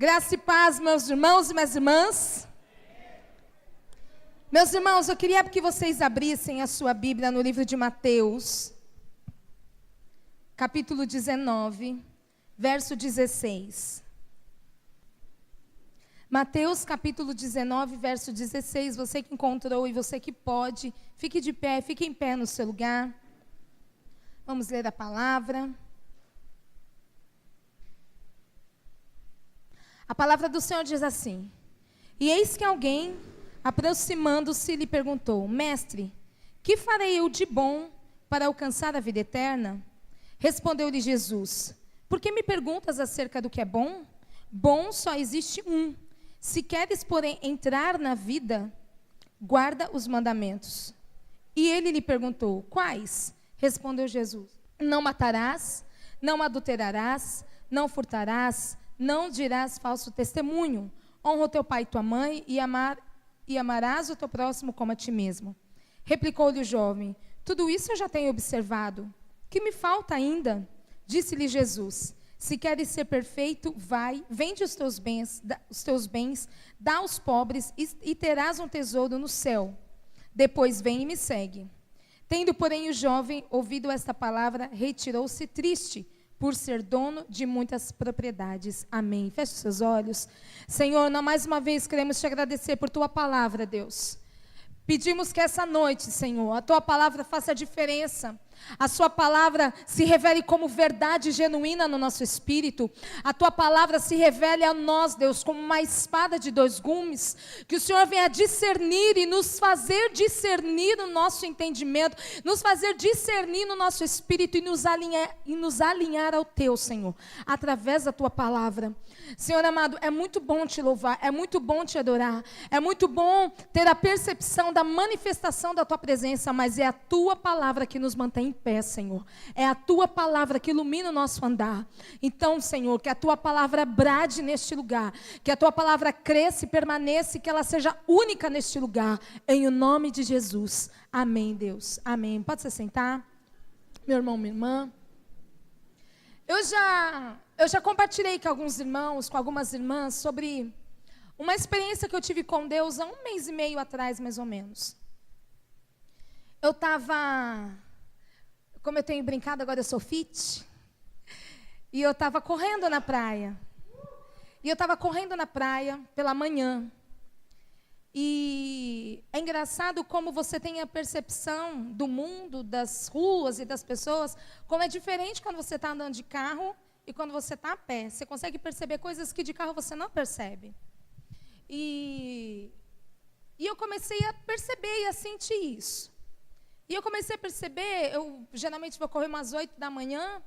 Graça e paz, meus irmãos e minhas irmãs. Meus irmãos, eu queria que vocês abrissem a sua Bíblia no livro de Mateus, capítulo 19, verso 16. Mateus, capítulo 19, verso 16. Você que encontrou e você que pode, fique de pé, fique em pé no seu lugar. Vamos ler a palavra. A palavra do Senhor diz assim: E eis que alguém, aproximando-se, lhe perguntou: Mestre, que farei eu de bom para alcançar a vida eterna? Respondeu-lhe Jesus: Por que me perguntas acerca do que é bom? Bom só existe um. Se queres, porém, entrar na vida, guarda os mandamentos. E ele lhe perguntou: Quais? Respondeu Jesus: Não matarás, não adulterarás, não furtarás, não dirás falso testemunho. Honra o teu pai e tua mãe e amarás o teu próximo como a ti mesmo. Replicou-lhe o jovem: Tudo isso eu já tenho observado. Que me falta ainda? Disse-lhe Jesus: Se queres ser perfeito, vai, vende os teus bens, dá aos pobres e terás um tesouro no céu. Depois vem e me segue. Tendo, porém, o jovem ouvido esta palavra, retirou-se triste, por ser dono de muitas propriedades. Amém. Feche seus olhos. Senhor, mais uma vez queremos te agradecer por tua palavra, Deus. Pedimos que essa noite, Senhor, a tua palavra faça a diferença. A sua palavra se revele como verdade genuína no nosso espírito. A tua palavra se revele a nós, Deus, como uma espada de dois gumes. Que o Senhor venha discernir e nos fazer discernir no nosso entendimento, nos fazer discernir no nosso espírito e nos alinhar ao teu, Senhor, através da tua palavra. Senhor amado, é muito bom te louvar, é muito bom te adorar, é muito bom ter a percepção da manifestação da tua presença, mas é a tua palavra que nos mantém em pé, Senhor. É a tua palavra que ilumina o nosso andar. Então, Senhor, que a tua palavra brade neste lugar, que a tua palavra cresça e permaneça e que ela seja única neste lugar, em o nome de Jesus. Amém, Deus. Amém. Pode se sentar, meu irmão, minha irmã. Eu já compartilhei com alguns irmãos, com algumas irmãs, sobre uma experiência que eu tive com Deus há 1 mês e meio atrás, mais ou menos. Eu estava, como eu tenho brincado, agora eu sou fit, e eu estava correndo na praia. E eu estava correndo na praia pela manhã. E é engraçado como você tem a percepção do mundo, das ruas e das pessoas, como é diferente quando você está andando de carro e quando você está a pé. Você consegue perceber coisas que de carro você não percebe. E eu comecei a perceber e a sentir isso. E eu comecei a perceber, eu geralmente vou correr umas 8 da manhã,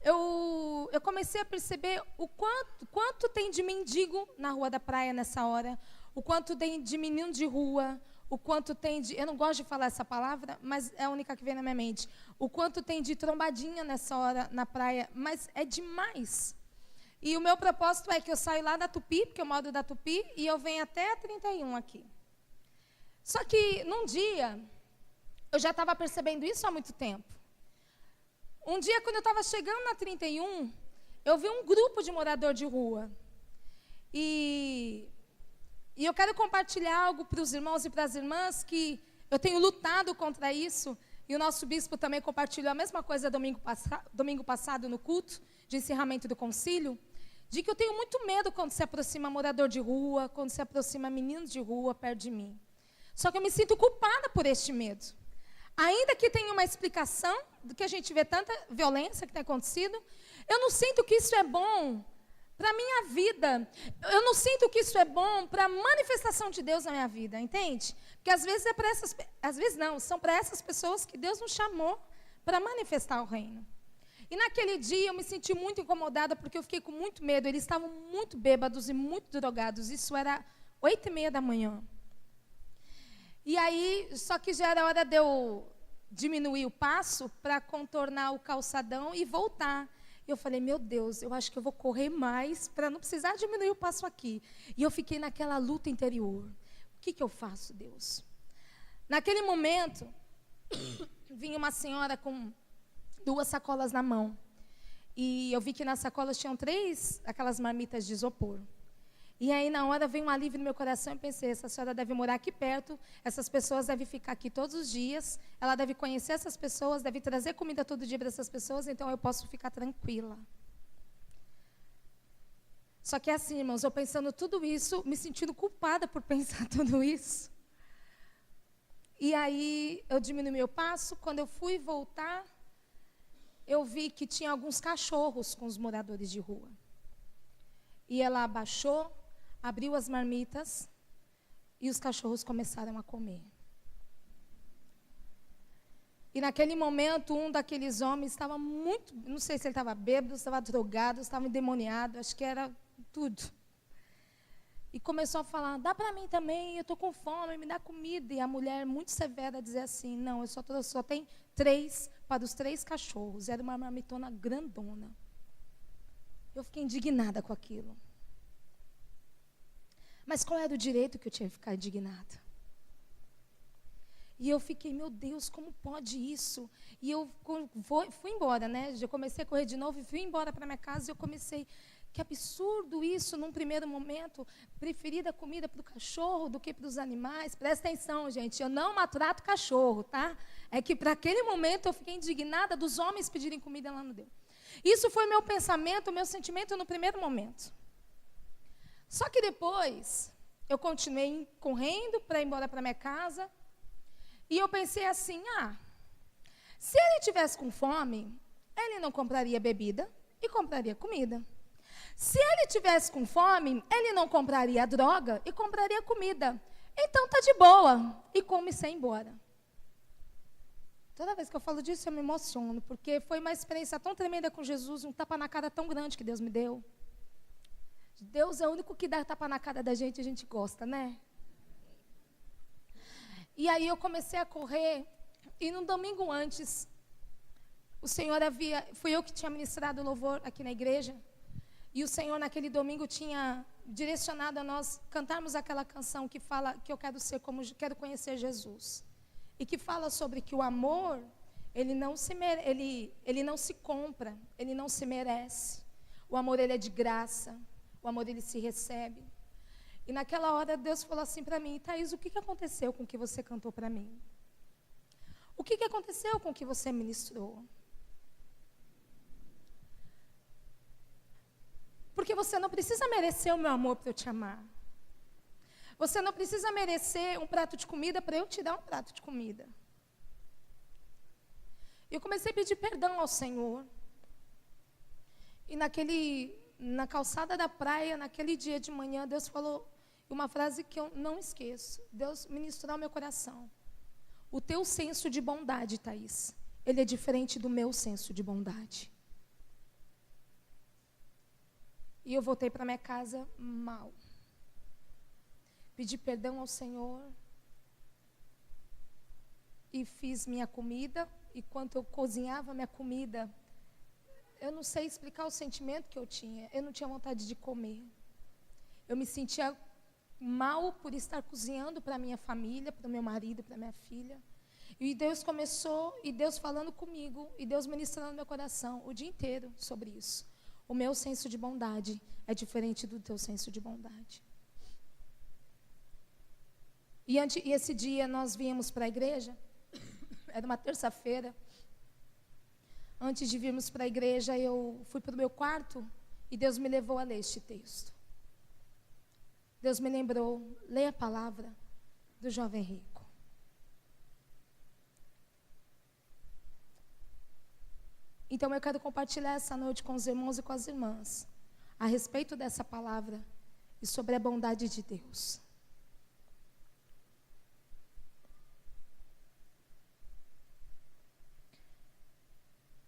eu comecei a perceber o quanto tem de mendigo na rua da praia nessa hora, o quanto tem de menino de rua, o quanto tem de... Eu não gosto de falar essa palavra, mas é a única que vem na minha mente. O quanto tem de trombadinha nessa hora na praia, mas é demais. E o meu propósito é que eu saio lá da Tupi, porque eu moro da Tupi, e eu venho até a 31 aqui. Só que, num dia, eu já estava percebendo isso há muito tempo. Um dia, quando eu estava chegando na 31, eu vi um grupo de morador de rua. E eu quero compartilhar algo para os irmãos e para as irmãs, que eu tenho lutado contra isso, e o nosso bispo também compartilhou a mesma coisa domingo passado no culto de encerramento do concílio, de que eu tenho muito medo quando se aproxima morador de rua, quando se aproxima menino de rua perto de mim. Só que eu me sinto culpada por este medo. Ainda que tenha uma explicação do que a gente vê tanta violência que tem acontecido, eu não sinto que isso é bom para a minha vida. Eu não sinto que isso é bom para a manifestação de Deus na minha vida, entende? Porque às vezes são para essas pessoas que Deus nos chamou para manifestar o reino. E naquele dia eu me senti muito incomodada porque eu fiquei com muito medo. Eles estavam muito bêbados e muito drogados. Isso era 8h30 da manhã. E aí, só que já era hora de eu diminuir o passo para contornar o calçadão e voltar. Eu falei, meu Deus, eu acho que eu vou correr mais para não precisar diminuir o passo aqui. E eu fiquei naquela luta interior. O que eu faço, Deus? Naquele momento, vinha uma senhora com 2 sacolas na mão. E eu vi que nas sacolas tinham 3 aquelas marmitas de isopor. E aí, na hora, veio um alívio no meu coração e pensei, essa senhora deve morar aqui perto, essas pessoas devem ficar aqui todos os dias, ela deve conhecer essas pessoas, deve trazer comida todo dia para essas pessoas, então eu posso ficar tranquila. Só que assim, irmãos, eu pensando tudo isso, me sentindo culpada por pensar tudo isso. E aí, eu diminui meu passo, quando eu fui voltar, eu vi que tinha alguns cachorros com os moradores de rua. E ela abaixou, abriu as marmitas e os cachorros começaram a comer. E naquele momento, um daqueles homens estava muito, não sei se ele estava bêbado, estava drogado, estava endemoniado, acho que era tudo. E começou a falar, dá para mim também, eu estou com fome, me dá comida. E a mulher, muito severa, dizia assim, não, eu só tenho 3 para os 3 cachorros. Era uma marmitona grandona. Eu fiquei indignada com aquilo. Mas qual era o direito que eu tinha que ficar indignada? E eu fiquei, meu Deus, como pode isso? E eu fui embora, né? Já comecei a correr de novo e fui embora para minha casa e eu comecei, que absurdo isso, num primeiro momento, preferir a comida para o cachorro do que para os animais. Presta atenção, gente, eu não maltrato cachorro, tá? É que para aquele momento eu fiquei indignada dos homens pedirem comida, ela não deu. Isso foi meu pensamento, meu sentimento no primeiro momento. Só que depois, eu continuei correndo para ir embora para minha casa, e eu pensei assim, se ele tivesse com fome, ele não compraria bebida e compraria comida. Se ele tivesse com fome, ele não compraria droga e compraria comida. Então tá de boa, e come-se embora. Toda vez que eu falo disso, eu me emociono, porque foi uma experiência tão tremenda com Jesus, um tapa na cara tão grande que Deus me deu. Deus é o único que dá tapa na cara da gente e a gente gosta, né? E aí eu comecei a correr, e no domingo antes, fui eu que tinha ministrado louvor aqui na igreja, e o Senhor naquele domingo tinha direcionado a nós cantarmos aquela canção que fala que eu quero conhecer Jesus. E que fala sobre que o amor, ele não se compra, ele não se merece. O amor, ele é de graça. O amor, ele se recebe. E naquela hora, Deus falou assim para mim, Thaís, o que aconteceu com o que você cantou para mim? O que aconteceu com o que você ministrou? Porque você não precisa merecer o meu amor para eu te amar. Você não precisa merecer um prato de comida para eu te dar um prato de comida. Eu comecei a pedir perdão ao Senhor. E na calçada da praia, naquele dia de manhã, Deus falou uma frase que eu não esqueço. Deus ministrou ao meu coração. O teu senso de bondade, Thaís, ele é diferente do meu senso de bondade. E eu voltei para minha casa mal. Pedi perdão ao Senhor. E fiz minha comida. E quando eu cozinhava minha comida, eu não sei explicar o sentimento que eu tinha. Eu não tinha vontade de comer. Eu me sentia mal por estar cozinhando para a minha família, para o meu marido, para a minha filha. E Deus e Deus falando comigo, e Deus ministrando no meu coração o dia inteiro sobre isso. O meu senso de bondade é diferente do teu senso de bondade. E esse dia nós viemos para a igreja, era uma terça-feira. Antes de virmos para a igreja, eu fui para o meu quarto e Deus me levou a ler este texto. Deus me lembrou, leia a palavra do jovem rico. Então eu quero compartilhar essa noite com os irmãos e com as irmãs a respeito dessa palavra e sobre a bondade de Deus.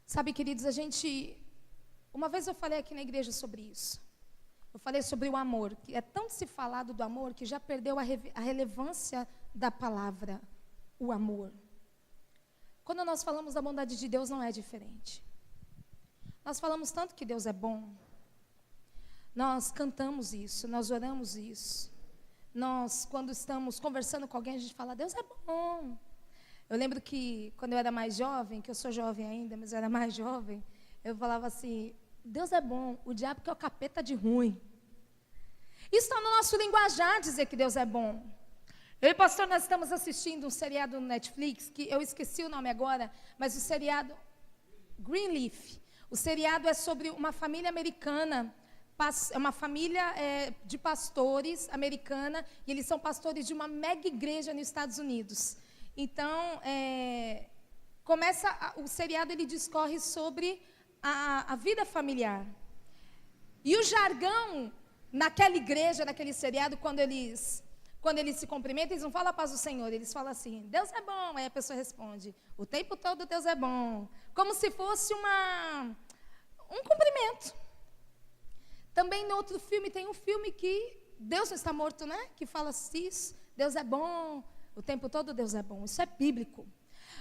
Sabe, queridos, uma vez eu falei aqui na igreja sobre isso. Eu falei sobre o amor, que é tanto se falado do amor que já perdeu a relevância da palavra, o amor. Quando nós falamos da bondade de Deus, não é diferente. Nós falamos tanto que Deus é bom. Nós cantamos isso, nós oramos isso. Nós, quando estamos conversando com alguém, a gente fala, Deus é bom. Eu lembro que, quando eu era mais jovem, que eu sou jovem ainda, mas eu era mais jovem, eu falava assim, Deus é bom, o diabo que é o capeta de ruim. Isso está no nosso linguajar, dizer que Deus é bom. Eu e o pastor, nós estamos assistindo um seriado no Netflix, que eu esqueci o nome agora, mas o seriado Greenleaf. O seriado é sobre uma família americana, é uma família de pastores americana, e eles são pastores de uma mega igreja nos Estados Unidos. Então, o seriado, ele discorre sobre a vida familiar. E o jargão naquela igreja, naquele seriado, quando eles se cumprimentam, eles não falam a paz do Senhor, eles falam assim, Deus é bom. Aí a pessoa responde, o tempo todo Deus é bom. Como se fosse um cumprimento. Também no outro filme, tem um filme que Deus não está morto, né? Que fala assim, Deus é bom, o tempo todo Deus é bom. Isso é bíblico.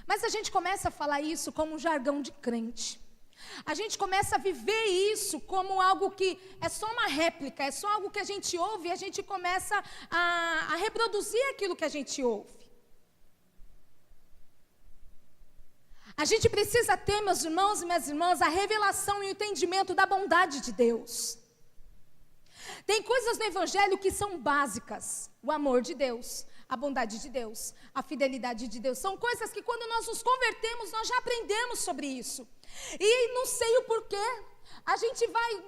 Mas a gente começa a falar isso como um jargão de crente. A gente começa a viver isso como algo que é só uma réplica, é só algo que a gente ouve e a gente começa a reproduzir aquilo que a gente ouve. A gente precisa ter, meus irmãos e minhas irmãs, a revelação e o entendimento da bondade de Deus. Tem coisas no Evangelho que são básicas. O amor de Deus, a bondade de Deus, a fidelidade de Deus. São coisas que quando nós nos convertemos, nós já aprendemos sobre isso. E não sei o porquê, a gente vai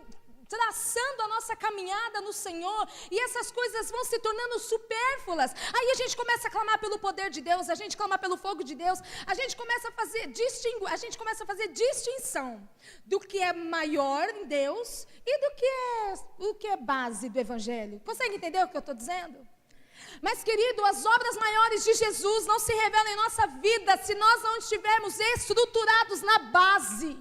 traçando a nossa caminhada no Senhor, e essas coisas vão se tornando supérfluas. Aí a gente começa a clamar pelo poder de Deus, a gente clama pelo fogo de Deus, a gente começa a fazer distinção do que é maior em Deus e do que é base do Evangelho. Consegue entender o que eu estou dizendo? Mas, querido, as obras maiores de Jesus não se revelam em nossa vida se nós não estivermos estruturados na base.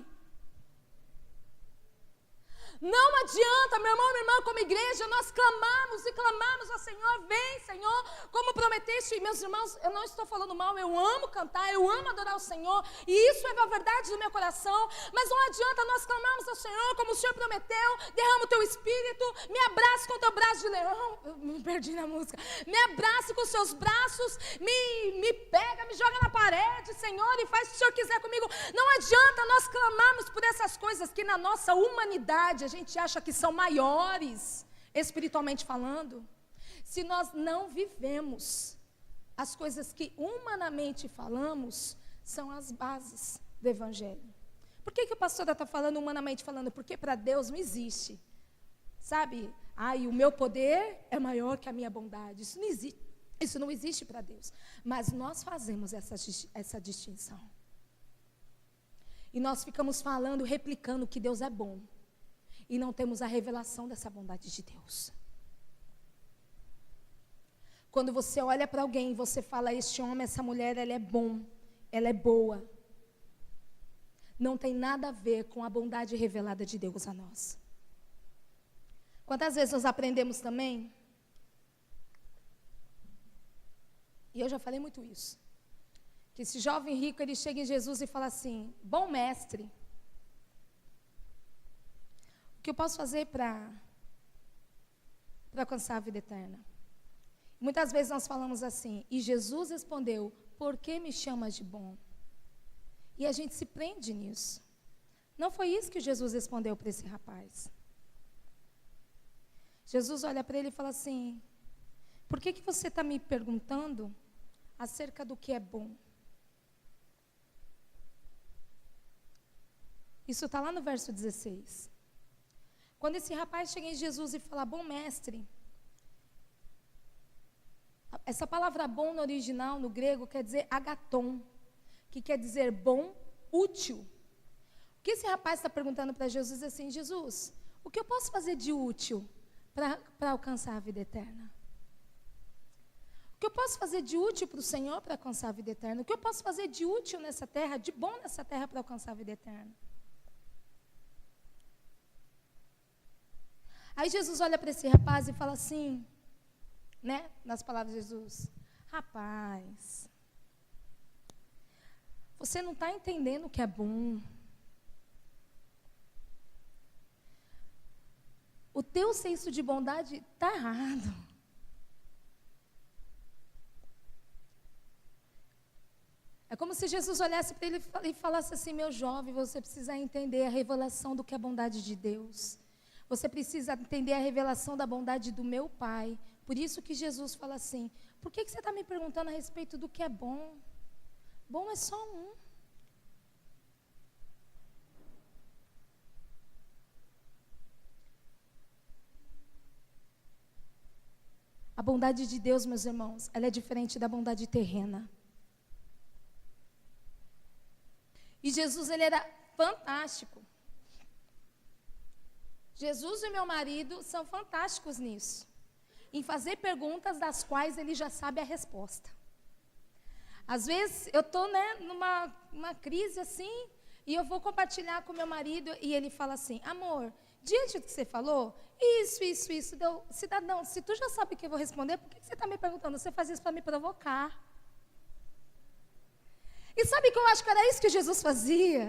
Não adianta, meu irmão, minha irmã, como igreja, nós clamamos e clamamos ao Senhor, vem, Senhor, como prometeste. Meus irmãos, eu não estou falando mal, eu amo cantar, eu amo adorar o Senhor, e isso é a verdade do meu coração, mas não adianta nós clamarmos ao Senhor, como o Senhor prometeu, derrama o teu espírito, me abrace com o teu braço de leão, eu me perdi na música, me abrace com os seus braços, me pega, me joga na parede, Senhor, e faz o que o Senhor quiser comigo. Não adianta nós clamarmos por essas coisas que na nossa humanidade a gente acha que são maiores, espiritualmente falando, se nós não vivemos as coisas que humanamente falamos, são as bases do Evangelho. Por que a pastora está falando humanamente falando? Porque para Deus não existe, sabe? O meu poder é maior que a minha bondade. Isso não existe para Deus. Mas nós fazemos essa distinção. E nós ficamos falando, replicando que Deus é bom. E não temos a revelação dessa bondade de Deus. Quando você olha para alguém e você fala, este homem, essa mulher, ela é bom, ela é boa. Não tem nada a ver com a bondade revelada de Deus a nós. Quantas vezes nós aprendemos também? E eu já falei muito isso. Que esse jovem rico, ele chega em Jesus e fala assim, bom mestre, o que eu posso fazer para alcançar a vida eterna? Muitas vezes nós falamos assim, e Jesus respondeu, por que me chamas de bom? E a gente se prende nisso. Não foi isso que Jesus respondeu para esse rapaz. Jesus olha para ele e fala assim, por que você está me perguntando acerca do que é bom? Isso está lá no verso 16. Quando esse rapaz chega em Jesus e fala, bom mestre, essa palavra bom no original, no grego, quer dizer agaton, que quer dizer bom, útil. O que esse rapaz está perguntando para Jesus é assim, Jesus, o que eu posso fazer de útil para alcançar a vida eterna? O que eu posso fazer de útil para o Senhor para alcançar a vida eterna? O que eu posso fazer de útil nessa terra, de bom nessa terra para alcançar a vida eterna? Aí Jesus olha para esse rapaz e fala assim, né, nas palavras de Jesus, rapaz, você não está entendendo o que é bom. O teu senso de bondade está errado. É como se Jesus olhasse para ele e falasse assim, meu jovem, você precisa entender a revelação do que é a bondade de Deus. Você precisa entender a revelação da bondade do meu Pai. Por isso que Jesus fala assim, por que você está me perguntando a respeito do que é bom? Bom é só um. A bondade de Deus, meus irmãos, ela é diferente da bondade terrena. E Jesus, ele era fantástico. Jesus e meu marido são fantásticos nisso. Em fazer perguntas das quais ele já sabe a resposta. Às vezes, eu estou numa crise assim, e eu vou compartilhar com meu marido, e ele fala assim, amor, diante do que você falou, isso, cidadão, se tu já sabe o que eu vou responder, por que você está me perguntando? Você faz isso para me provocar. E sabe que eu acho que era isso que Jesus fazia?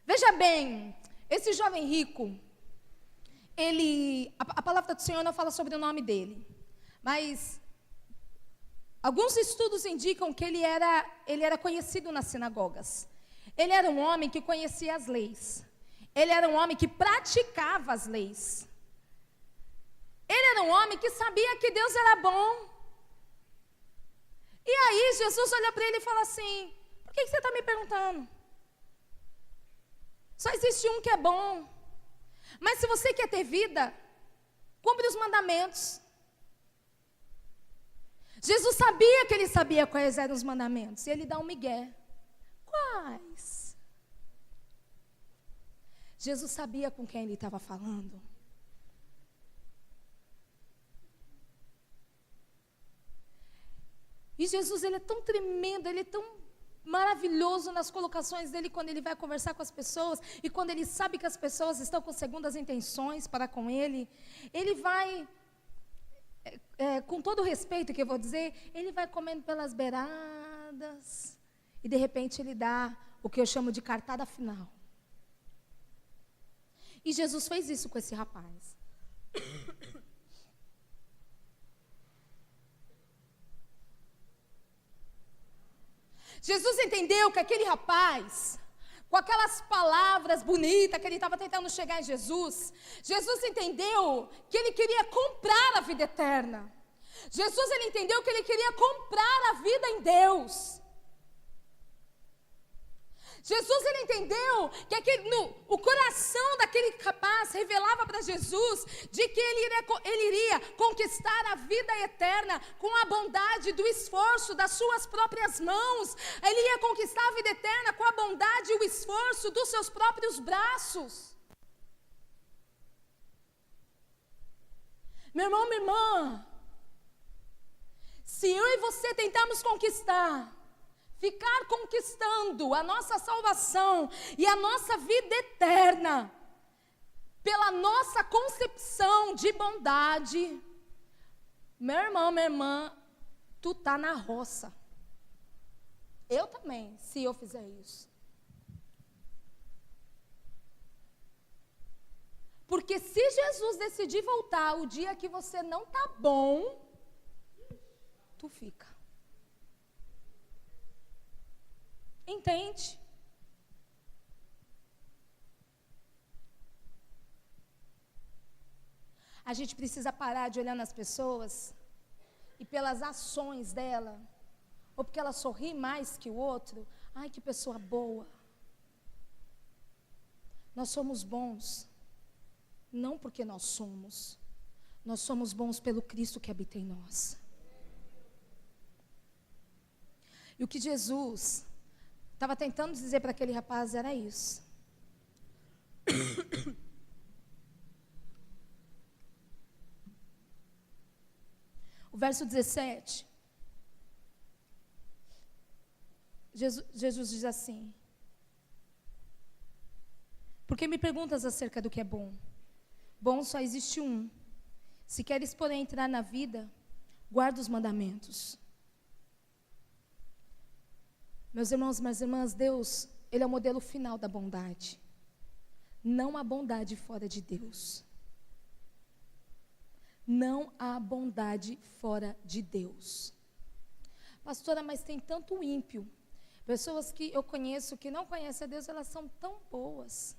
Veja bem, esse jovem rico, a palavra do Senhor não fala sobre o nome dele, mas alguns estudos indicam que ele era conhecido nas sinagogas. Ele era um homem que conhecia as leis. Ele era um homem que praticava as leis. Ele era um homem que sabia que Deus era bom. E aí Jesus olha para ele e fala assim, por que você está me perguntando? Só existe um que é bom. Mas se você quer ter vida, cumpre os mandamentos. Jesus sabia que ele sabia quais eram os mandamentos. E ele dá um migué. Quais? Jesus sabia com quem ele estava falando. E Jesus, ele é tão tremendo, ele é tão maravilhoso nas colocações dele quando ele vai conversar com as pessoas e quando ele sabe que as pessoas estão com segundas intenções para com ele, ele vai, com todo o respeito que eu vou dizer, ele vai comendo pelas beiradas e de repente ele dá o que eu chamo de cartada final. E Jesus fez isso com esse rapaz. Jesus entendeu que aquele rapaz, com aquelas palavras bonitas que ele estava tentando chegar em Jesus, Jesus entendeu que ele queria comprar a vida eterna. Jesus, ele entendeu que ele queria comprar a vida em Deus. Jesus, ele entendeu que o coração daquele rapaz revelava para Jesus de que ele iria conquistar a vida eterna com a bondade do esforço das suas próprias mãos. Ele ia conquistar a vida eterna com a bondade e o esforço dos seus próprios braços. Meu irmão, minha irmã, se eu e você tentarmos ficar conquistando a nossa salvação e a nossa vida eterna pela nossa concepção de bondade, meu irmão, minha irmã, tu tá na roça. Eu também, se eu fizer isso. Porque se Jesus decidir voltar o dia que você não tá bom, tu fica. Entende? A gente precisa parar de olhar nas pessoas e pelas ações dela, ou porque ela sorri mais que o outro. Ai, que pessoa boa. Nós somos bons, não porque nós somos bons pelo Cristo que habita em nós. E o que Jesus estava tentando dizer para aquele rapaz era isso. O verso 17. Jesus diz assim: por que me perguntas acerca do que é bom? Bom só existe um. Se queres, porém, entrar na vida, guarda os mandamentos. Meus irmãos, minhas irmãs, Deus, Ele é o modelo final da bondade. Não há bondade fora de Deus. Não há bondade fora de Deus. Pastora, mas tem tanto ímpio. Pessoas que eu conheço que não conhecem a Deus, elas são tão boas.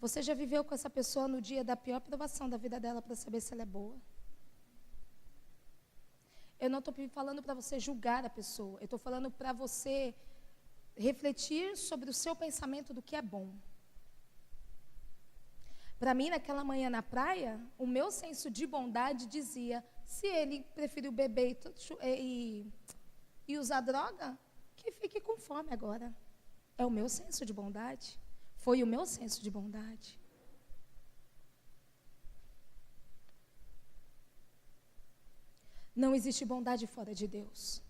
Você já viveu com essa pessoa no dia da pior provação da vida dela para saber se ela é boa? Eu não estou falando para você julgar a pessoa. Eu estou falando para você refletir sobre o seu pensamento do que é bom. Para mim, naquela manhã na praia, o meu senso de bondade dizia, se ele preferiu beber e usar droga, que fique com fome agora. É o meu senso de bondade. Foi o meu senso de bondade. Não existe bondade fora de Deus.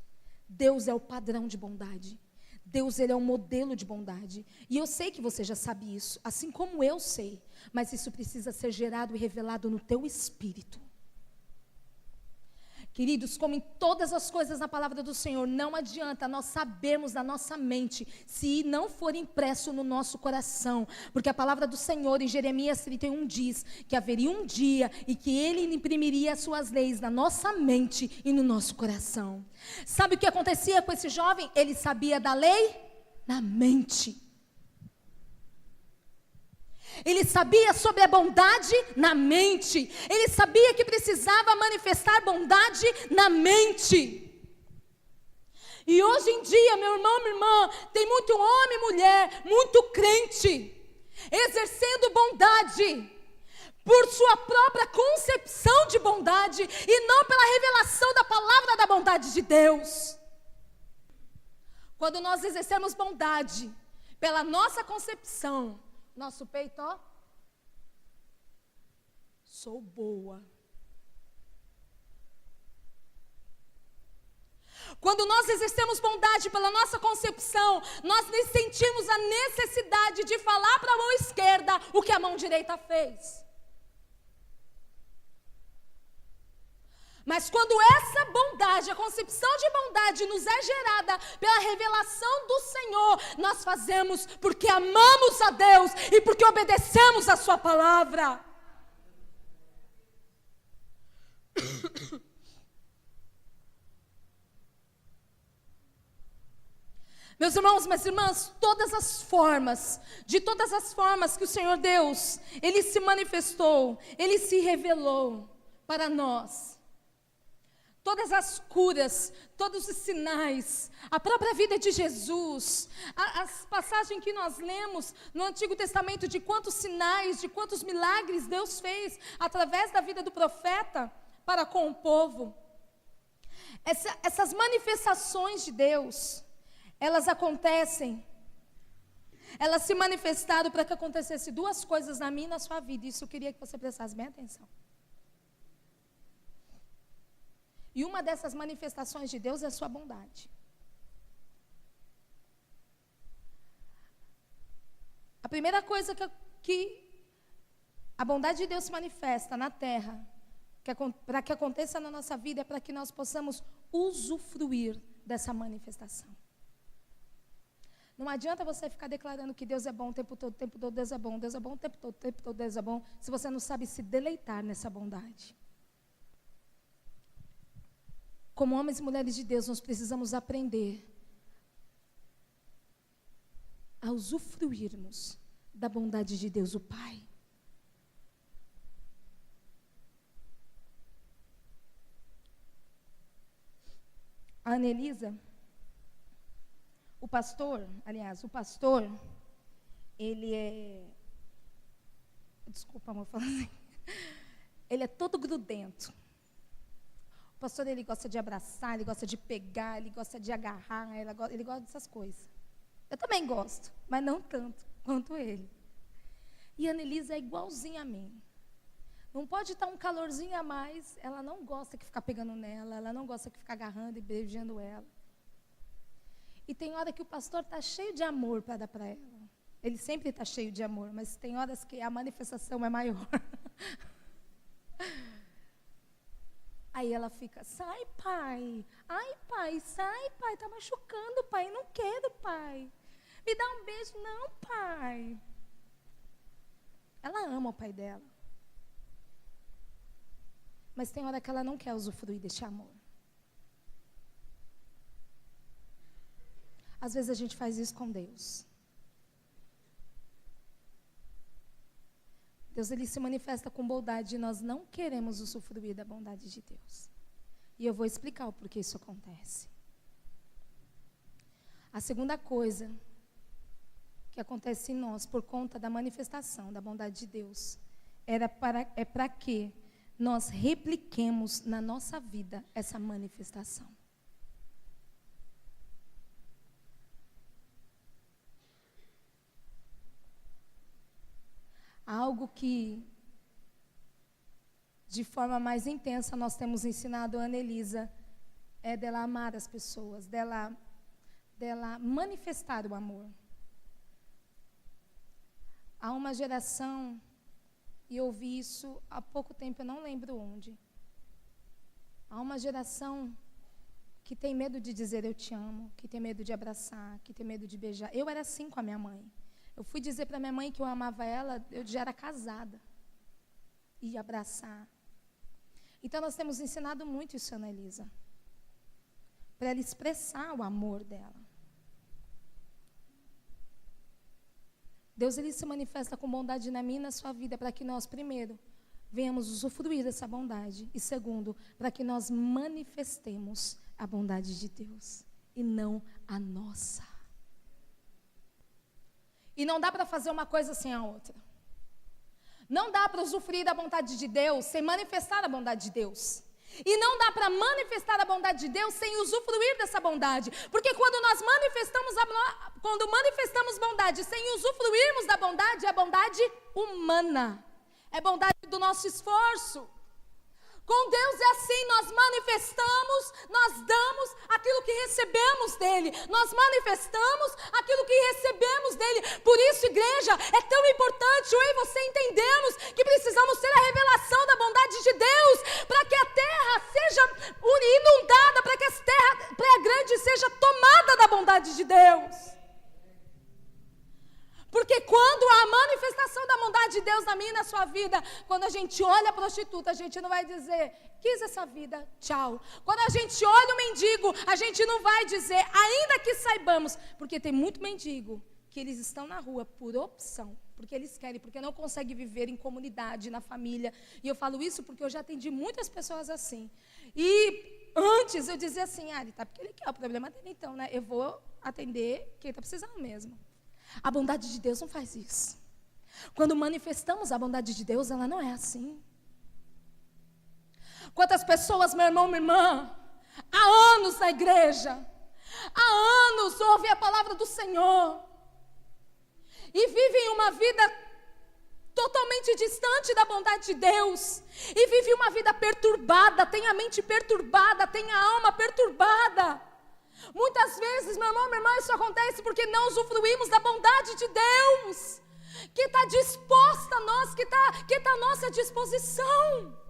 Deus é o padrão de bondade. Deus, ele é um modelo de bondade. E eu sei que você já sabe isso, assim como eu sei. Mas isso precisa ser gerado e revelado no teu espírito. Queridos, como em todas as coisas na palavra do Senhor, não adianta nós sabermos da nossa mente, se não for impresso no nosso coração. Porque a palavra do Senhor em Jeremias 31 diz que haveria um dia e que Ele imprimiria as suas leis na nossa mente e no nosso coração. Sabe o que acontecia com esse jovem? Ele sabia da lei na mente. Ele sabia sobre a bondade na mente. Ele sabia que precisava manifestar bondade na mente. E hoje em dia, meu irmão, minha irmã, tem muito homem e mulher, muito crente, exercendo bondade por sua própria concepção de bondade e não pela revelação da palavra da bondade de Deus. Quando nós exercemos bondade pela nossa concepção, nosso peito, ó, sou boa. Quando nós exercemos bondade pela nossa concepção, nós sentimos a necessidade de falar para a mão esquerda o que a mão direita fez. Mas quando essa bondade, a concepção de bondade nos é gerada pela revelação do Senhor, nós fazemos porque amamos a Deus e porque obedecemos a sua palavra. Meus irmãos, minhas irmãs, de todas as formas que o Senhor Deus, Ele se manifestou, Ele se revelou para nós. Todas as curas, todos os sinais, a própria vida de Jesus, as passagens que nós lemos no Antigo Testamento de quantos sinais, de quantos milagres Deus fez através da vida do profeta para com o povo. Essas manifestações de Deus, elas acontecem, elas se manifestaram para que acontecesse duas coisas na minha e na sua vida. Isso eu queria que você prestasse bem atenção. E uma dessas manifestações de Deus é a sua bondade. A primeira coisa que a bondade de Deus se manifesta na terra, para que aconteça na nossa vida, é para que nós possamos usufruir dessa manifestação. Não adianta você ficar declarando que Deus é bom o tempo todo, Deus é bom, Deus é bom o tempo todo, Deus é bom, se você não sabe se deleitar nessa bondade. Como homens e mulheres de Deus, nós precisamos aprender a usufruirmos da bondade de Deus, o Pai. A Anelisa, o pastor, ele é... Desculpa, amor, falar assim. Ele é todo grudento. O pastor, ele gosta de abraçar, ele gosta de pegar, ele gosta de agarrar, ele gosta dessas coisas. Eu também gosto, mas não tanto quanto ele. E a Anelisa é igualzinha a mim. Não pode estar um calorzinho a mais, ela não gosta que ficar pegando nela, ela não gosta que ficar agarrando e beijando ela. E tem hora que o pastor está cheio de amor para dar para ela. Ele sempre está cheio de amor, mas tem horas que a manifestação é maior. Aí ela fica, sai pai, ai pai, sai pai, está machucando pai, não quero pai. Me dá um beijo, não pai. Ela ama o pai dela. Mas tem hora que ela não quer usufruir deste amor. Às vezes a gente faz isso com Deus. Deus ele se manifesta com bondade e nós não queremos usufruir da bondade de Deus. E eu vou explicar o porquê isso acontece. A segunda coisa que acontece em nós por conta da manifestação da bondade de Deus é para que nós repliquemos na nossa vida essa manifestação. Algo que, de forma mais intensa, nós temos ensinado a Anelisa é dela amar as pessoas, dela manifestar o amor. Há uma geração, e eu ouvi isso há pouco tempo, eu não lembro onde. Há uma geração que tem medo de dizer eu te amo, que tem medo de abraçar, que tem medo de beijar. Eu era assim com a minha mãe. Eu fui dizer para minha mãe que eu amava ela, eu já era casada. Ia abraçar. Então nós temos ensinado muito isso, Ana Elisa. Para ela expressar o amor dela. Deus ele se manifesta com bondade na minha e na sua vida para que nós, primeiro, venhamos usufruir dessa bondade. E segundo, para que nós manifestemos a bondade de Deus e não a nossa. E não dá para fazer uma coisa sem a outra. Não dá para usufruir da bondade de Deus sem manifestar a bondade de Deus. E não dá para manifestar a bondade de Deus sem usufruir dessa bondade. Porque quando manifestamos bondade sem usufruirmos da bondade, é bondade humana. É bondade do nosso esforço. Com Deus é assim, nós manifestamos, nós damos aquilo que recebemos dEle. Nós manifestamos aquilo que recebemos dEle. Por isso, igreja, é tão importante eu e você entendermos que precisamos ter a revelação da bondade de Deus, para que a terra seja inundada, para que a terra grande seja tomada da bondade de Deus. Porque quando há a manifestação da bondade de Deus na minha e na sua vida, quando a gente olha a prostituta, a gente não vai dizer, quis essa vida, tchau. Quando a gente olha o mendigo, a gente não vai dizer, ainda que saibamos, porque tem muito mendigo que eles estão na rua por opção, porque eles querem, porque não conseguem viver em comunidade, na família. E eu falo isso porque eu já atendi muitas pessoas assim. E antes eu dizia assim, tá porque ele quer, o problema dele então, né? Eu vou atender quem está precisando mesmo. A bondade de Deus não faz isso. Quando manifestamos a bondade de Deus, ela não é assim. Quantas pessoas, meu irmão, minha irmã, há anos na igreja, há anos ouvem a palavra do Senhor e vivem uma vida totalmente distante da bondade de Deus, e vivem uma vida perturbada, tem a mente perturbada, tem a alma perturbada. Muitas vezes, meu irmão, minha irmã, isso acontece porque não usufruímos da bondade de Deus, que está disposta a nós, que está à nossa disposição.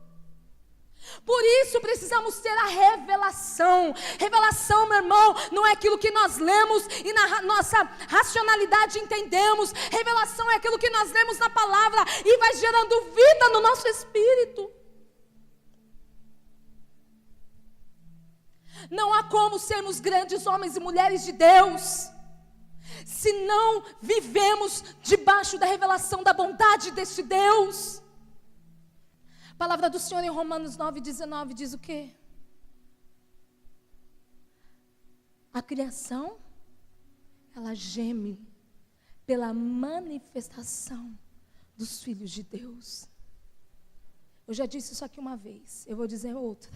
Por isso precisamos ter a revelação. Revelação, meu irmão, não é aquilo que nós lemos e na nossa racionalidade entendemos. Revelação é aquilo que nós lemos na palavra e vai gerando vida no nosso espírito. Não há como sermos grandes homens e mulheres de Deus se não vivemos debaixo da revelação da bondade deste Deus. A palavra do Senhor em Romanos 9:19 diz o quê? A criação, ela geme pela manifestação dos filhos de Deus. Eu já disse isso aqui uma vez, eu vou dizer outra.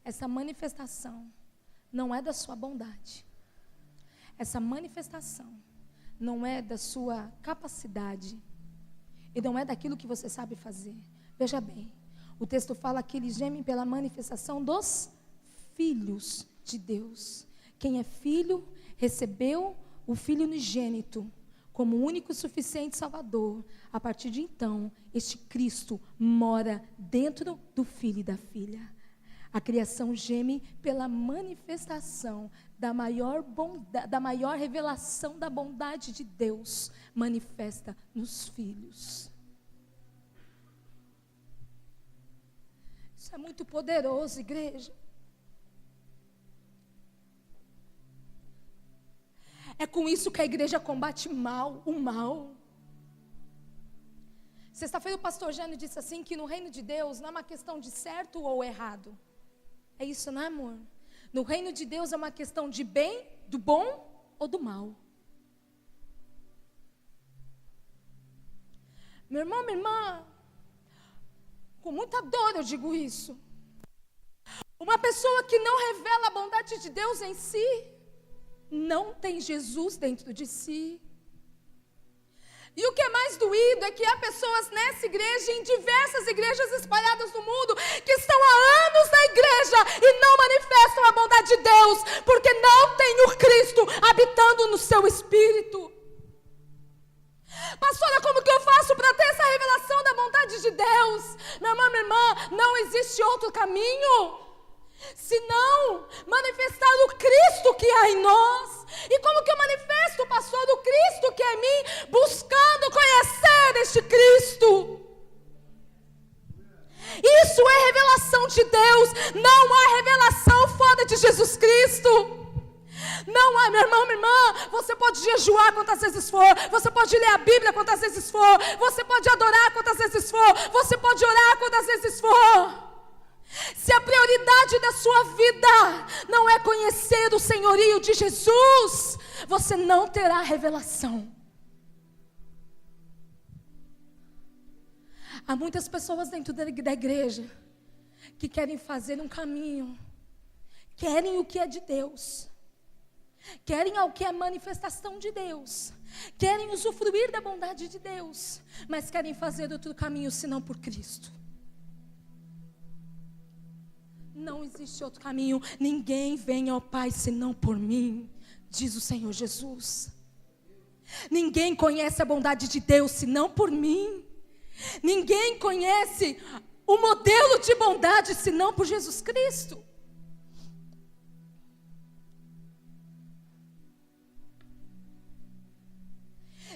Essa manifestação não é da sua bondade. Essa manifestação não é da sua capacidade. E não é daquilo que você sabe fazer. Veja bem, o texto fala que eles gemem pela manifestação dos filhos de Deus. Quem é filho, recebeu o Filho unigênito como o único e suficiente Salvador. A partir de então, este Cristo mora dentro do filho e da filha. A criação geme pela manifestação da maior revelação da bondade de Deus manifesta nos filhos. Isso é muito poderoso, igreja. É com isso que a igreja combate o mal. Sexta-feira o pastor Jânio disse assim, que no reino de Deus não é uma questão de certo ou errado. É isso, não é, amor? No reino de Deus é uma questão de bem, do bom ou do mal. Meu irmão, minha irmã, com muita dor eu digo isso. Uma pessoa que não revela a bondade de Deus em si, não tem Jesus dentro de si. E o que é mais doído é que há pessoas nessa igreja, em diversas igrejas espalhadas no mundo, que estão há anos na igreja e não manifestam a bondade de Deus, porque não tem o Cristo habitando no seu espírito. Pastora, como que eu faço para ter essa revelação da bondade de Deus? Meu irmão, minha irmã, não existe outro caminho senão manifestar o Cristo que há em nós. E como que eu manifesto, pastor, o Cristo que é em mim? Buscando conhecer este Cristo. Isso é revelação de Deus. Não há revelação fora de Jesus Cristo. Não há, meu irmão, minha irmã. Você pode jejuar quantas vezes for, você pode ler a Bíblia quantas vezes for, você pode adorar quantas vezes for, você pode orar quantas vezes for. Se a prioridade da sua vida não é conhecer o senhorio de Jesus, você não terá revelação. Há muitas pessoas dentro da igreja que querem fazer um caminho, querem o que é de Deus, querem o que é manifestação de Deus, querem usufruir da bondade de Deus, mas querem fazer outro caminho senão por Cristo. Não existe outro caminho. Ninguém vem ao Pai senão por mim, diz o Senhor Jesus. Ninguém conhece a bondade de Deus senão por mim. Ninguém conhece o modelo de bondade senão por Jesus Cristo.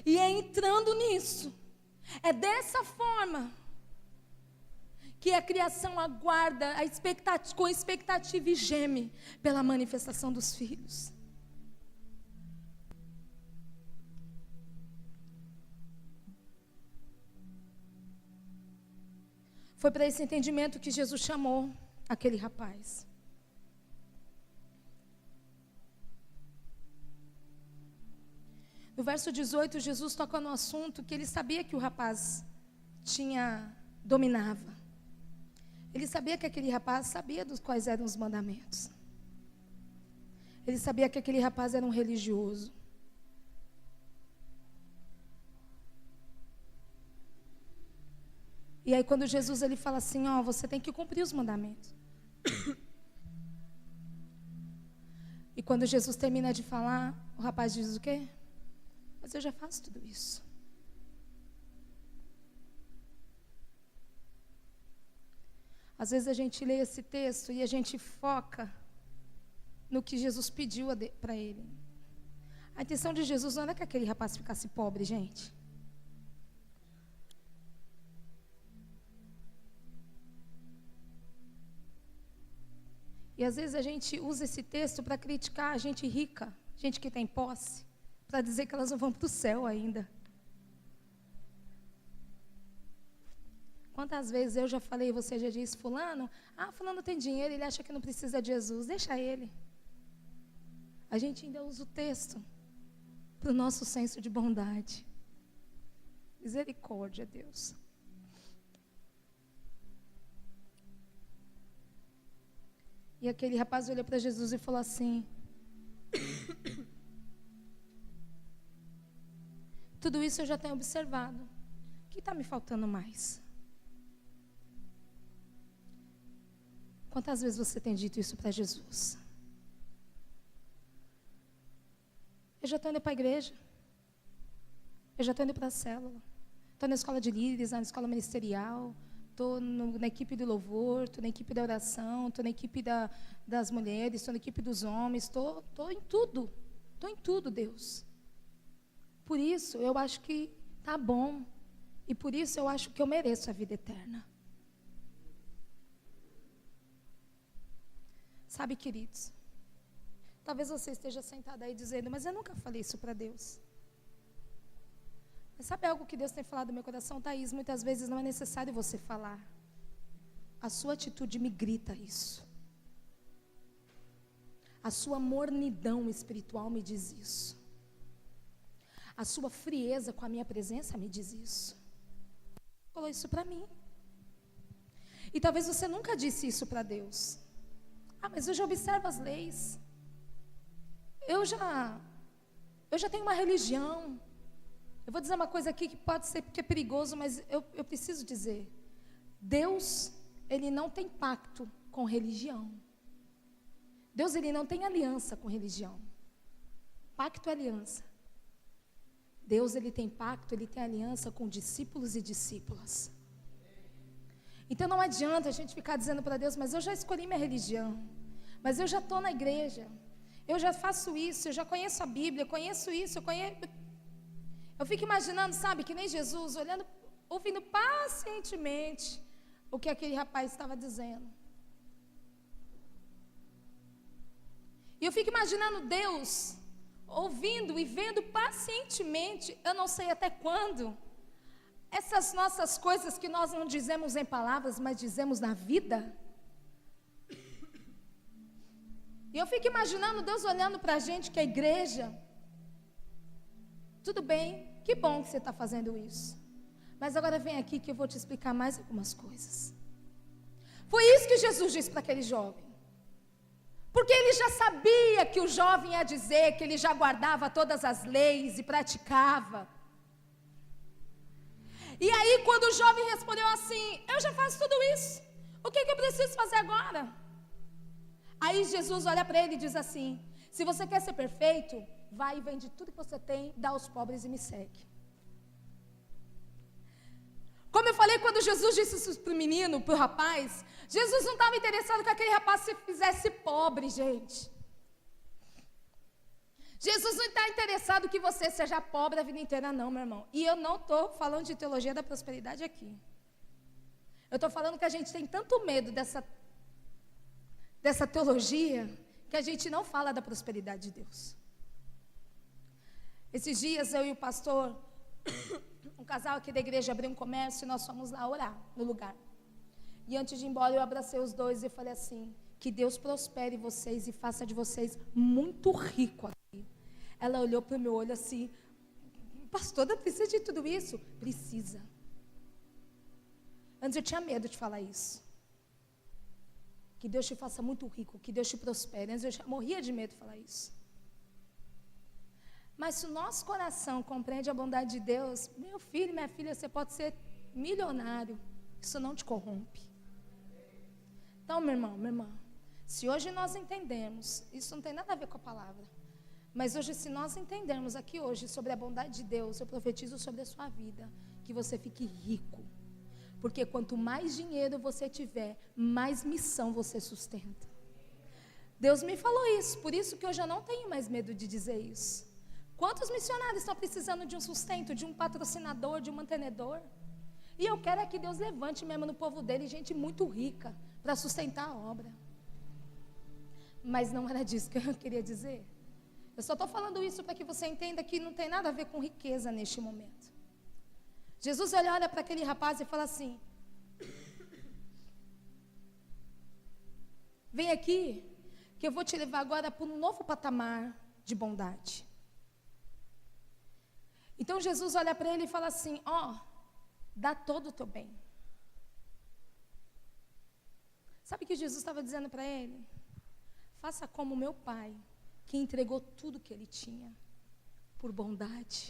E é entrando nisso, é dessa forma que a criação aguarda com expectativa e geme pela manifestação dos filhos. Foi para esse entendimento que Jesus chamou aquele rapaz. No verso 18, Jesus toca no assunto que ele sabia que o rapaz dominava. Ele sabia que aquele rapaz sabia dos quais eram os mandamentos. Ele sabia que aquele rapaz era um religioso. E aí quando Jesus ele fala assim, você tem que cumprir os mandamentos. E quando Jesus termina de falar, o rapaz diz o quê? Mas eu já faço tudo isso. Às vezes a gente lê esse texto e a gente foca no que Jesus pediu para ele. A intenção de Jesus não era que aquele rapaz ficasse pobre, gente. E às vezes a gente usa esse texto para criticar a gente rica, gente que tem posse, para dizer que elas não vão para o céu ainda. Quantas vezes eu já falei, você já disse, fulano tem dinheiro, ele acha que não precisa de Jesus, deixa ele. A gente ainda usa o texto para o nosso senso de bondade. Misericórdia, Deus. E aquele rapaz olhou para Jesus e falou assim, tudo isso eu já tenho observado, o que está me faltando mais? Quantas vezes você tem dito isso para Jesus? Eu já estou indo para a igreja. Eu já estou indo para a célula. Estou na escola de líderes, na escola ministerial. Estou na equipe do louvor, estou na equipe da oração, estou na equipe das mulheres, estou na equipe dos homens. Estou em tudo. Estou em tudo, Deus. Por isso, eu acho que está bom. E por isso, eu acho que eu mereço a vida eterna. Sabe, queridos, talvez você esteja sentado aí dizendo, mas eu nunca falei isso para Deus. Mas sabe algo que Deus tem falado no meu coração, Thaís? Muitas vezes não é necessário você falar. A sua atitude me grita isso. A sua mornidão espiritual me diz isso. A sua frieza com a minha presença me diz isso. Falou isso para mim. E talvez você nunca disse isso para Deus. Mas eu já observo as leis. Eu já tenho uma religião. Eu vou dizer uma coisa aqui que pode ser porque é perigoso, mas eu preciso dizer. Deus, Ele não tem pacto com religião. Deus, Ele não tem aliança com religião. Pacto é aliança. Deus, Ele tem pacto, Ele tem aliança com discípulos e discípulas. Então não adianta a gente ficar dizendo para Deus, mas eu já escolhi minha religião. Mas eu já estou na igreja. Eu já faço isso, eu já conheço a Bíblia, eu conheço isso, eu fico imaginando, sabe, que nem Jesus, olhando, ouvindo pacientemente o que aquele rapaz estava dizendo. E eu fico imaginando Deus, ouvindo e vendo pacientemente, eu não sei até quando, essas nossas coisas que nós não dizemos em palavras, mas dizemos na vida. E eu fico imaginando Deus olhando para a gente, que é a igreja. Tudo bem, que bom que você está fazendo isso. Mas agora vem aqui que eu vou te explicar mais algumas coisas. Foi isso que Jesus disse para aquele jovem. Porque ele já sabia que o jovem ia dizer que ele já guardava todas as leis e praticava. E aí quando o jovem respondeu assim, eu já faço tudo isso, o que eu preciso fazer agora? Aí Jesus olha para ele e diz assim, se você quer ser perfeito, vai e vende tudo que você tem, dá aos pobres e me segue. Como eu falei, quando Jesus disse isso para o menino, para o rapaz, Jesus não estava interessado que aquele rapaz se fizesse pobre, gente. Jesus não está interessado que você seja pobre a vida inteira, não, meu irmão. E eu não estou falando de teologia da prosperidade aqui. Eu estou falando que a gente tem tanto medo dessa teologia, que a gente não fala da prosperidade de Deus. Esses dias eu e o pastor, um casal aqui da igreja abriu um comércio e nós fomos lá orar no lugar. E antes de ir embora eu abracei os dois e falei assim, que Deus prospere vocês e faça de vocês muito rico aqui. Ela olhou para o meu olho assim, pastora, precisa de tudo isso? Precisa. Antes eu tinha medo de falar isso. Que Deus te faça muito rico, que Deus te prospere. Antes eu morria de medo de falar isso. Mas se o nosso coração compreende a bondade de Deus, meu filho, minha filha, você pode ser milionário. Isso não te corrompe. Então, meu irmão, minha irmã, se hoje nós entendemos, isso não tem nada a ver com a palavra, mas hoje se nós entendermos aqui hoje sobre a bondade de Deus, eu profetizo sobre a sua vida, que você fique rico. Porque quanto mais dinheiro você tiver, mais missão você sustenta. Deus me falou isso, por isso que hoje eu não tenho mais medo de dizer isso. Quantos missionários estão precisando de um sustento, de um patrocinador, de um mantenedor? E eu quero é que Deus levante mesmo no povo dele gente muito rica para sustentar a obra. Mas não era disso que eu queria dizer. Eu só estou falando isso para que você entenda que não tem nada a ver com riqueza neste momento. Jesus olha para aquele rapaz e fala assim, vem aqui, que eu vou te levar agora para um novo patamar de bondade. Então Jesus olha para ele e fala assim, dá todo o teu bem. Sabe o que Jesus estava dizendo para ele? Faça como meu pai, que entregou tudo que ele tinha, por bondade.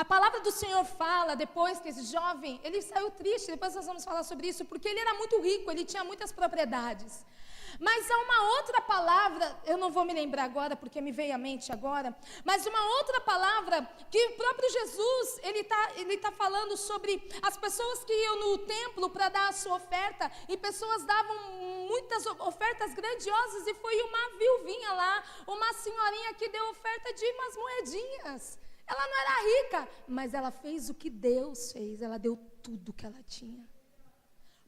A palavra do Senhor fala, depois que esse jovem, ele saiu triste, depois nós vamos falar sobre isso, porque ele era muito rico, ele tinha muitas propriedades. Mas há uma outra palavra, eu não vou me lembrar agora, porque me veio à mente agora, mas uma outra palavra, que o próprio Jesus, ele tá falando sobre as pessoas que iam no templo para dar a sua oferta, e pessoas davam muitas ofertas grandiosas, e foi uma viuvinha lá, uma senhorinha que deu oferta de umas moedinhas. Ela não era rica, mas ela fez o que Deus fez, ela deu tudo que ela tinha.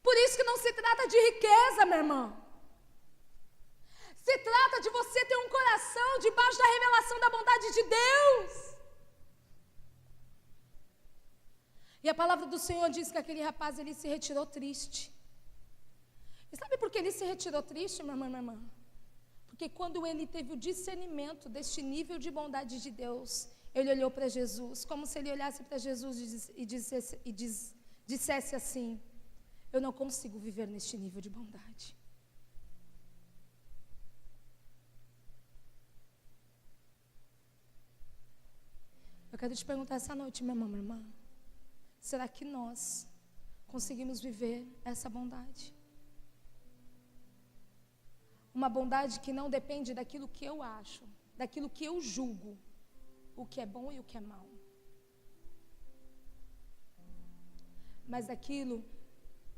Por isso que não se trata de riqueza, meu irmão. Se trata de você ter um coração debaixo da revelação da bondade de Deus. E a palavra do Senhor diz que aquele rapaz, ele se retirou triste. E sabe por que ele se retirou triste, meu irmão e minha irmã? Porque quando ele teve o discernimento deste nível de bondade de Deus, ele olhou para Jesus, como se ele olhasse para Jesus e dissesse assim: eu não consigo viver neste nível de bondade. Eu quero te perguntar essa noite, meu irmão, minha irmã, será que nós conseguimos viver essa bondade? Uma bondade que não depende daquilo que eu acho, daquilo que eu julgo, o que é bom e o que é mal, mas daquilo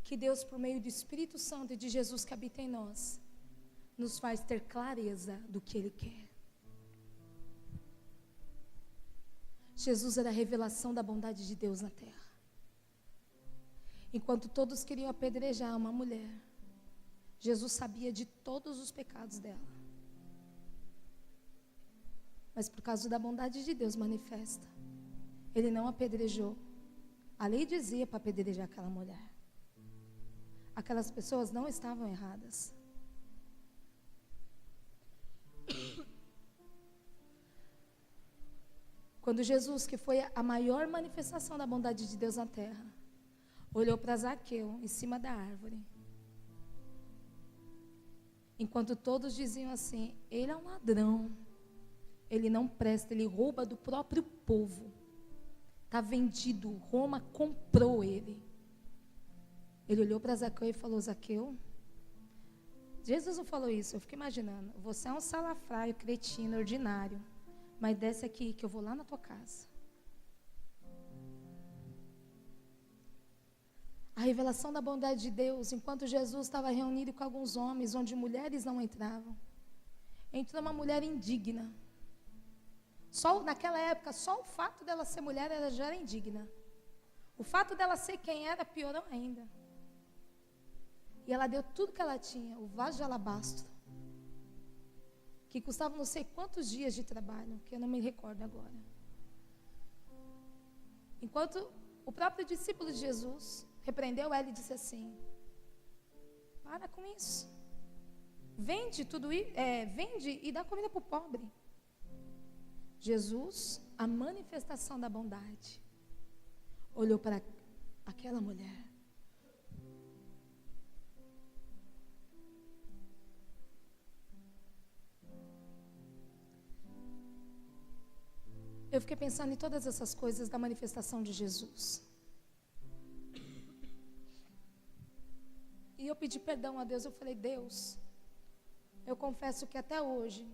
que Deus, por meio do Espírito Santo e de Jesus que habita em nós, nos faz ter clareza do que Ele quer. Jesus era a revelação da bondade de Deus na terra. Enquanto todos queriam apedrejar uma mulher, Jesus sabia de todos os pecados dela. Mas por causa da bondade de Deus manifesta, Ele não apedrejou. A lei dizia para apedrejar aquela mulher. Aquelas pessoas não estavam erradas. Quando Jesus, que foi a maior manifestação da bondade de Deus na terra, olhou para Zaqueu em cima da árvore, enquanto todos diziam assim: ele é um ladrão, ele não presta, ele rouba do próprio povo, está vendido, Roma comprou ele. Ele olhou para Zaqueu e falou: Zaqueu, Jesus não falou isso, eu fico imaginando, você é um salafrário, cretino, ordinário, mas desce aqui que eu vou lá na tua casa. A revelação da bondade de Deus, enquanto Jesus estava reunido com alguns homens, onde mulheres não entravam, entrou uma mulher indigna. Naquela época, só o fato dela ser mulher já era indigna. O fato dela ser quem era, piorou ainda. E ela deu tudo que ela tinha, o vaso de alabastro, que custava não sei quantos dias de trabalho, que eu não me recordo agora. Enquanto o próprio discípulo de Jesus repreendeu ela e disse assim: para com isso, vende tudo, vende e dá comida para o pobre. Jesus, a manifestação da bondade, olhou para aquela mulher. Eu fiquei pensando em todas essas coisas da manifestação de Jesus. E eu pedi perdão a Deus, eu falei: Deus, eu confesso que até hoje,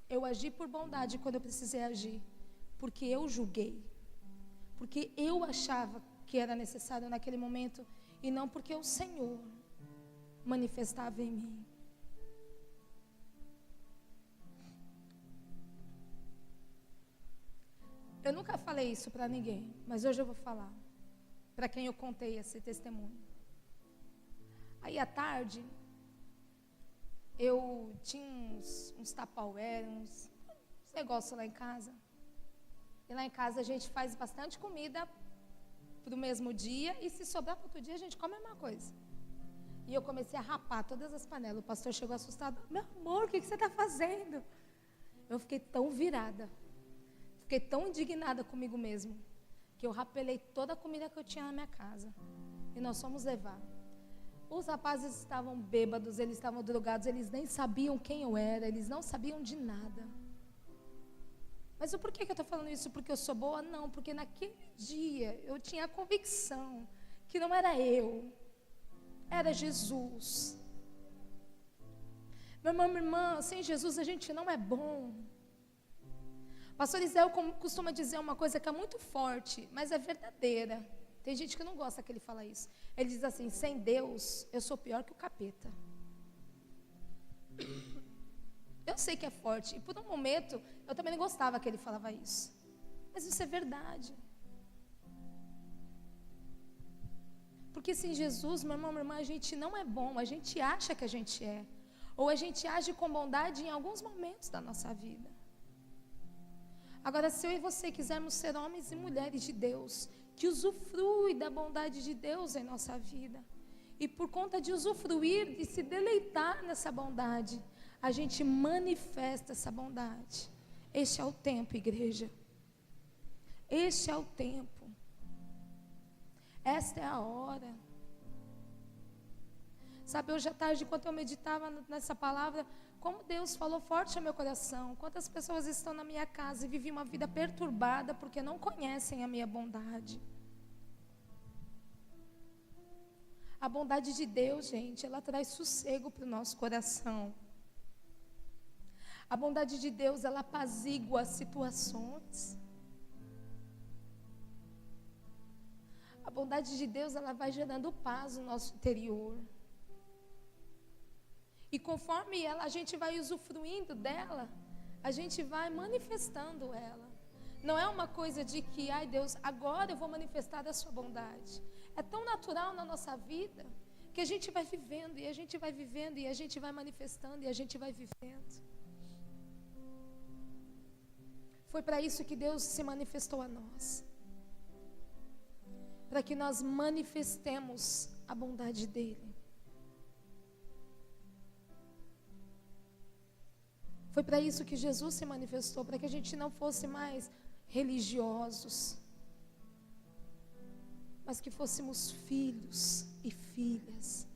eu agi por bondade quando eu precisei agir, porque eu julguei, porque eu achava que era necessário naquele momento, e não porque o Senhor manifestava em mim. Eu nunca falei isso para ninguém, mas hoje eu vou falar, para quem eu contei esse testemunho. Aí à tarde, eu tinha uns Tupperware, uns negócios lá em casa. E lá em casa a gente faz bastante comida para o mesmo dia, e se sobrar para outro dia a gente come a mesma coisa. E eu comecei a rapar todas as panelas. O pastor chegou assustado: meu amor, o que você está fazendo? Eu fiquei tão virada, fiquei tão indignada comigo mesmo, que eu rapelei toda a comida que eu tinha na minha casa. E nós fomos levar. Os rapazes estavam bêbados, eles estavam drogados, eles nem sabiam quem eu era, eles não sabiam de nada. Mas por que eu estou falando isso? Porque eu sou boa? Não, porque naquele dia eu tinha a convicção que não era eu, era Jesus. Meu irmão, minha irmã, sem Jesus a gente não é bom. Pastor Isel costuma dizer uma coisa que é muito forte, mas é verdadeira. Tem gente que não gosta que ele fala isso. Ele diz assim: sem Deus, eu sou pior que o capeta. Eu sei que é forte. E por um momento, eu também não gostava que ele falava isso. Mas isso é verdade. Porque sem Jesus, meu irmão, minha irmã, a gente não é bom. A gente acha que a gente é. ou a gente age com bondade em alguns momentos da nossa vida. Agora, se eu e você quisermos ser homens e mulheres de Deus, que usufrui da bondade de Deus em nossa vida, e por conta de usufruir, de se deleitar nessa bondade, a gente manifesta essa bondade. Este é o tempo, igreja. Este é o tempo. Esta é a hora. Sabe, hoje à tarde, enquanto eu meditava nessa palavra, como Deus falou forte ao meu coração. Quantas pessoas estão na minha casa e vivem uma vida perturbada porque não conhecem a minha bondade. A bondade de Deus, gente, ela traz sossego para o nosso coração. A bondade de Deus, ela apazigua as situações. A bondade de Deus, ela vai gerando paz no nosso interior. E conforme a gente vai usufruindo dela, a gente vai manifestando ela. Não é uma coisa de que, ai Deus, agora eu vou manifestar a sua bondade. É tão natural na nossa vida, que a gente vai vivendo, e a gente vai vivendo, e a gente vai manifestando, e a gente vai vivendo. Foi para isso que Deus se manifestou a nós. Para que nós manifestemos a bondade dEle. Foi para isso que Jesus se manifestou, para que a gente não fosse mais religiosos, mas que fôssemos filhos e filhas.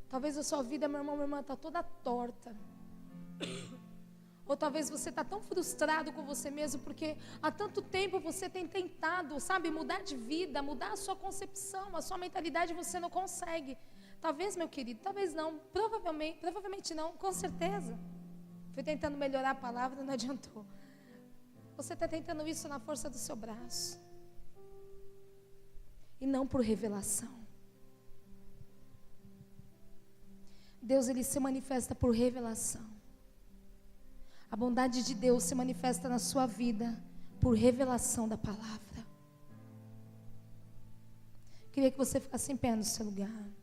Talvez a sua vida, meu irmão, minha irmã, está toda torta. Ou talvez você está tão frustrado com você mesmo, porque há tanto tempo você tem tentado, sabe, mudar de vida, mudar a sua concepção, a sua mentalidade, você não consegue. Talvez, meu querido, talvez não, provavelmente não, com certeza. Fui tentando melhorar a palavra, não adiantou. Você está tentando isso na força do seu braço. E não por revelação. Deus, Ele se manifesta por revelação. A bondade de Deus se manifesta na sua vida por revelação da palavra. Queria que você ficasse em pé no seu lugar.